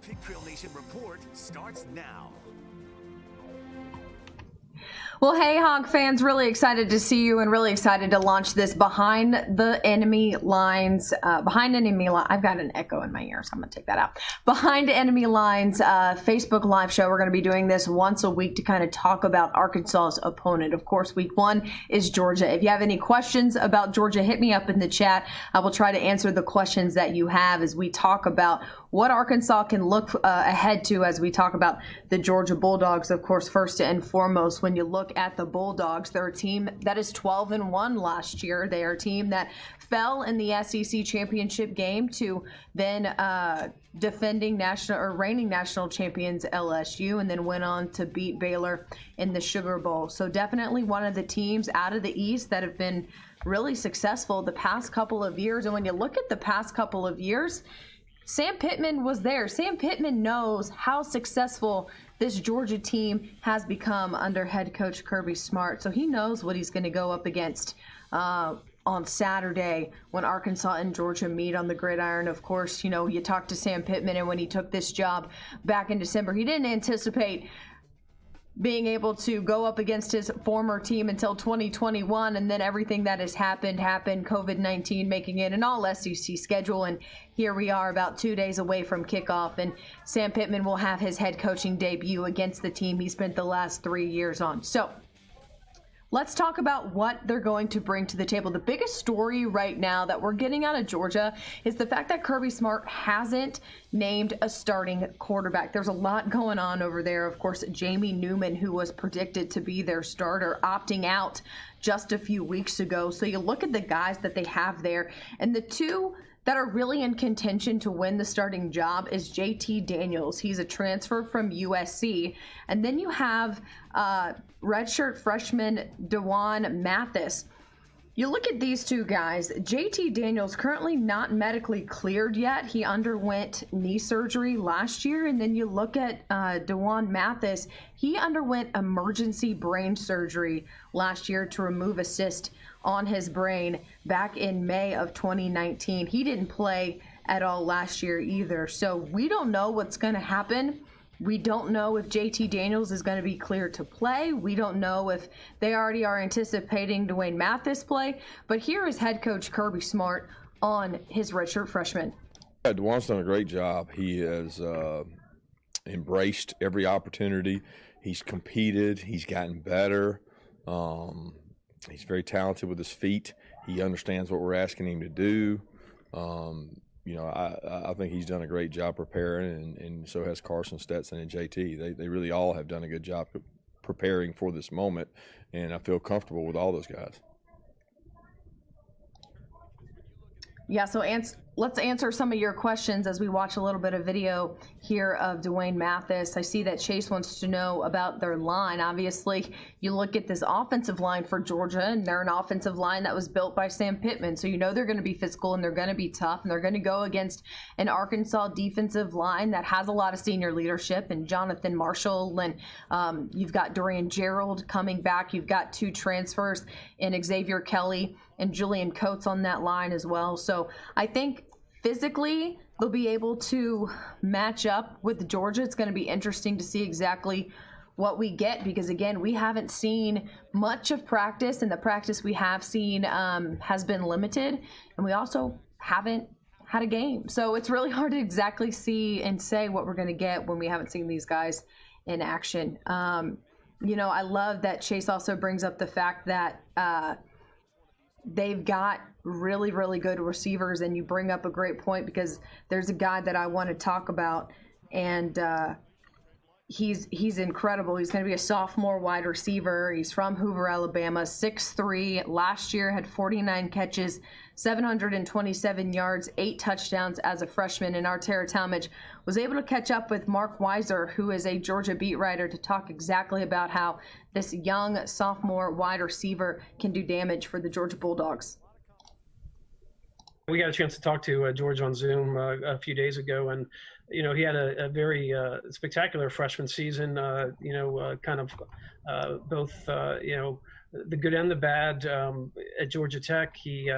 Pig Trail Nation report starts now. Well, hey, Hog fans, really excited to see you and really excited to launch this Behind Enemy Lines. I've got an echo in my ear, so I'm going to take that out. Behind Enemy Lines Facebook Live show. We're going to be doing this once a week to kind of talk about Arkansas's opponent. Of course, week one is Georgia. If you have any questions about Georgia, hit me up in the chat. I will try to answer the questions that you have as we talk about what Arkansas can look ahead to as we talk about the Georgia Bulldogs. Of course, first and foremost, when you look at the Bulldogs, they're a team that is 12-1 last year. They are a team that fell in the SEC championship game to then defending reigning national champions LSU, and then went on to beat Baylor in the Sugar Bowl. So definitely one of the teams out of the East that have been really successful the past couple of years. And when you look at the past couple of years, Sam Pittman was there. Sam Pittman knows how successful this Georgia team has become under head coach Kirby Smart. So he knows what he's going to go up against on Saturday when Arkansas and Georgia meet on the gridiron. Of course, you know, you talk to Sam Pittman, and when he took this job back in December, he didn't anticipate being able to go up against his former team until 2021, and then everything that has happened, COVID-19 making it an all SEC schedule, and here we are about 2 days away from kickoff, and Sam Pittman will have his head coaching debut against the team he spent the last 3 years on. So let's talk about what they're going to bring to the table. The biggest story right now that we're getting out of Georgia is the fact that Kirby Smart hasn't named a starting quarterback. There's a lot going on over there. Of course, Jamie Newman, who was predicted to be their starter, opting out just a few weeks ago. So you look at the guys that they have there, and the two that are really in contention to win the starting job is JT Daniels. He's a transfer from USC. And then you have redshirt freshman D'Wan Mathis. You look at these two guys. JT Daniels currently not medically cleared yet. He underwent knee surgery last year. And then you look at D'Wan Mathis. He underwent emergency brain surgery last year to remove a cyst on his brain back in May of 2019. He didn't play at all last year either. So we don't know what's going to happen. We don't know if JT Daniels is going to be cleared to play. We don't know if they already are anticipating D'Wan Mathis play. But here is head coach Kirby Smart on his redshirt freshman. Yeah, D'Wan's done a great job. He has embraced every opportunity. He's competed. He's gotten better. He's very talented with his feet. He understands what we're asking him to do. I think he's done a great job preparing, and so has Carson Stetson and JT. They really all have done a good job preparing for this moment, and I feel comfortable with all those guys. Yeah, so let's answer some of your questions as we watch a little bit of video here of D'Wan Mathis. I see that Chase wants to know about their line. Obviously, you look at this offensive line for Georgia, and they're an offensive line that was built by Sam Pittman. So you know they're going to be physical, and they're going to be tough, and they're going to go against an Arkansas defensive line that has a lot of senior leadership, and Jonathan Marshall, and you've got Dorian Gerald coming back. You've got two transfers in Xavier Kelly and Julian Coates on that line as well. So I think physically they'll be able to match up with Georgia. It's going to be interesting to see exactly what we get, because again, we haven't seen much of practice, and the practice we have seen has been limited, and we also haven't had a game. So it's really hard to exactly see and say what we're going to get when we haven't seen these guys in action. I love that Chase also brings up the fact that they've got really, really good receivers, and you bring up a great point, because there's a guy that I want to talk about, and he's incredible. He's going to be a sophomore wide receiver. He's from Hoover, Alabama, 6'3". Last year had 49 catches, 727 yards, 8 touchdowns as a freshman. And Artera Talmadge was able to catch up with Mark Weiser, who is a Georgia beat writer, to talk exactly about how this young sophomore wide receiver can do damage for the Georgia Bulldogs. We got a chance to talk to George on Zoom a few days ago, and he had a very spectacular freshman season. Both the good and the bad. At Georgia Tech, he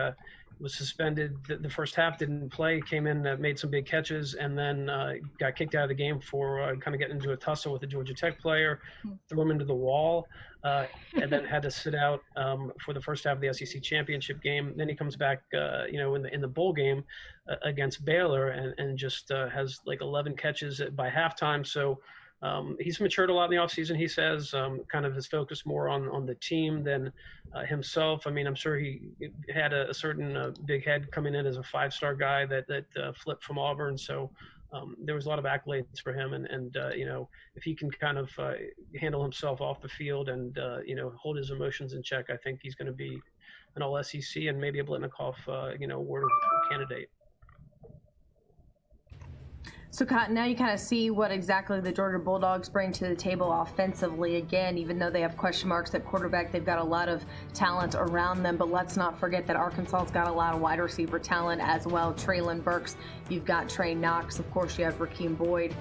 was suspended the first half, didn't play, came in, made some big catches, and then got kicked out of the game for kind of getting into a tussle with a Georgia Tech player, threw him into the wall, and then had to sit out for the first half of the SEC championship game. Then he comes back, in the bowl game against Baylor and just has like 11 catches by halftime. So he's matured a lot in the offseason, he says, kind of his focus more on the team than himself. I mean, I'm sure he had a certain big head coming in as a 5-star guy that flipped from Auburn. So there was a lot of accolades for him. And if he can kind of handle himself off the field and, hold his emotions in check, I think he's going to be an all-SEC and maybe a Blitnikoff, award candidate. So, Cotton, now you kind of see what exactly the Georgia Bulldogs bring to the table offensively. Again, even though they have question marks at quarterback, they've got a lot of talent around them. But let's not forget that Arkansas's got a lot of wide receiver talent as well. Treylon Burks, you've got Trey Knox. Of course, you have Rakeem Boyd.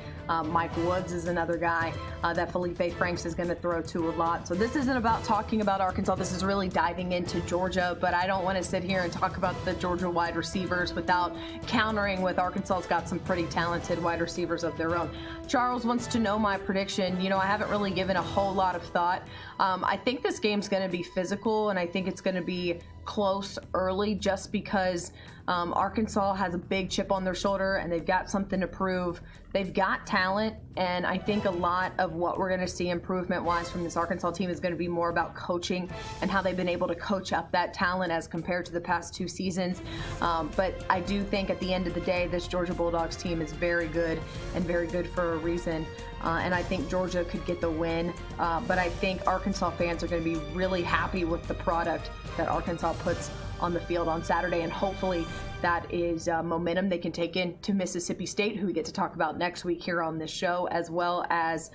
Mike Woods is another guy that Felipe Franks is going to throw to a lot. So this isn't about talking about Arkansas. This is really diving into Georgia. But I don't want to sit here and talk about the Georgia wide receivers without countering with Arkansas's got some pretty talented wide receivers of their own. Charles wants to know my prediction. I haven't really given a whole lot of thought. I think this game's going to be physical, and I think it's going to be close early just because Arkansas has a big chip on their shoulder and they've got something to prove. They've got talent, and I think a lot of what we're going to see improvement-wise from this Arkansas team is going to be more about coaching and how they've been able to coach up that talent as compared to the past 2 seasons. But I do think at the end of the day, this Georgia Bulldogs team is very good and very good for a reason. And I think Georgia could get the win. But I think Arkansas fans are going to be really happy with the product that Arkansas puts on the field on Saturday. And hopefully that is momentum they can take into Mississippi State, who we get to talk about next week here on this show, as well as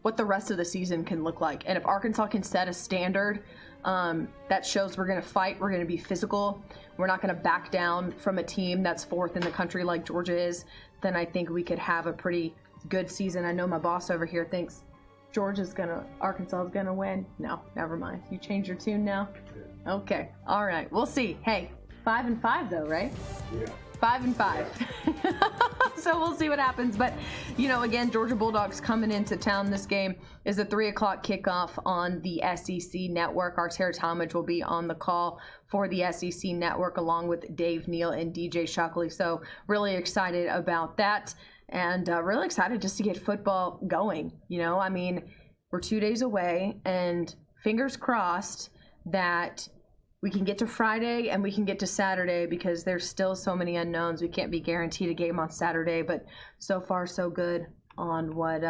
what the rest of the season can look like. And if Arkansas can set a standard that shows we're going to fight, we're going to be physical, we're not going to back down from a team that's 4th in the country like Georgia is, then I think we could have a pretty good season. I know my boss over here thinks Arkansas is gonna win. No, never mind. You change your tune now? Okay. All right. We'll see. Hey, 5-5 though, right? Yeah. 5-5. So we'll see what happens. But, again, Georgia Bulldogs coming into town. This game is a 3:00 kickoff on the SEC Network. Artera Talmadge will be on the call for the SEC Network along with Dave Neal and DJ Shockley. So really excited about that. And really excited just to get football going. We're 2 days away, and fingers crossed that we can get to Friday and we can get to Saturday because there's still so many unknowns. We can't be guaranteed a game on Saturday, but so far so good on what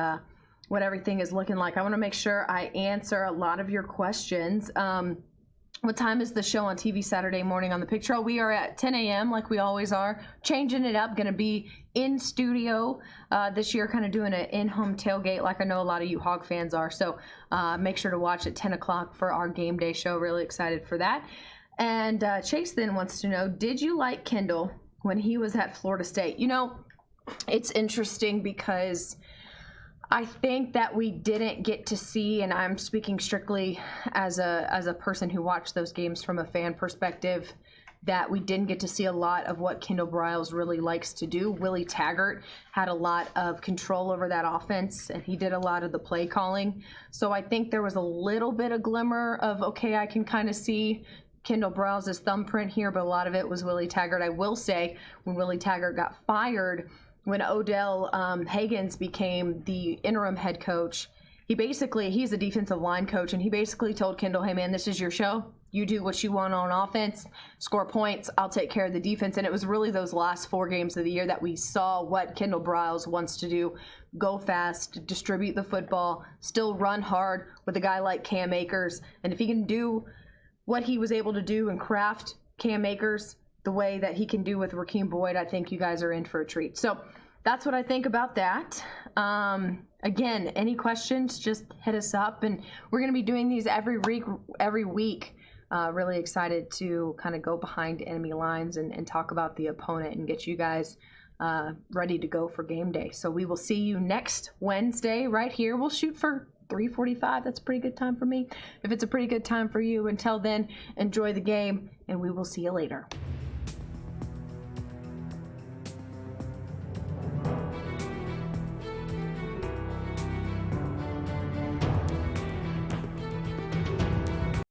everything is looking like. I want to make sure I answer a lot of your questions. What time is the show on TV Saturday morning on the Pig Trail? We are at 10 a.m. like we always are, changing it up. Going to be in studio this year, kind of doing an in-home tailgate like I know a lot of you Hog fans are. So make sure to watch at 10 o'clock for our game day show. Really excited for that. And Chase then wants to know, did you like Kendall when he was at Florida State? It's interesting because I think that we didn't get to see, and I'm speaking strictly as a person who watched those games from a fan perspective, that we didn't get to see a lot of what Kendall Briles really likes to do. Willie Taggart had a lot of control over that offense, and he did a lot of the play calling. So I think there was a little bit of glimmer of, okay, I can kind of see Kendall Briles' thumbprint here, but a lot of it was Willie Taggart. I will say, when Willie Taggart got fired, when Odell Higgins became the interim head coach, he's a defensive line coach, and he basically told Kendall, hey man, this is your show. You do what you want on offense, score points, I'll take care of the defense. And it was really those last 4 games of the year that we saw what Kendall Briles wants to do. Go fast, distribute the football, still run hard with a guy like Cam Akers. And if he can do what he was able to do and craft Cam Akers the way that he can do with Rakeem Boyd, I think you guys are in for a treat. So that's what I think about that. Again, any questions, just hit us up. And we're going to be doing these every week. Really excited to kind of go behind enemy lines and talk about the opponent and get you guys ready to go for game day. So we will see you next Wednesday right here. We'll shoot for 3:45. That's a pretty good time for me. If it's a pretty good time for you, until then, enjoy the game, and we will see you later.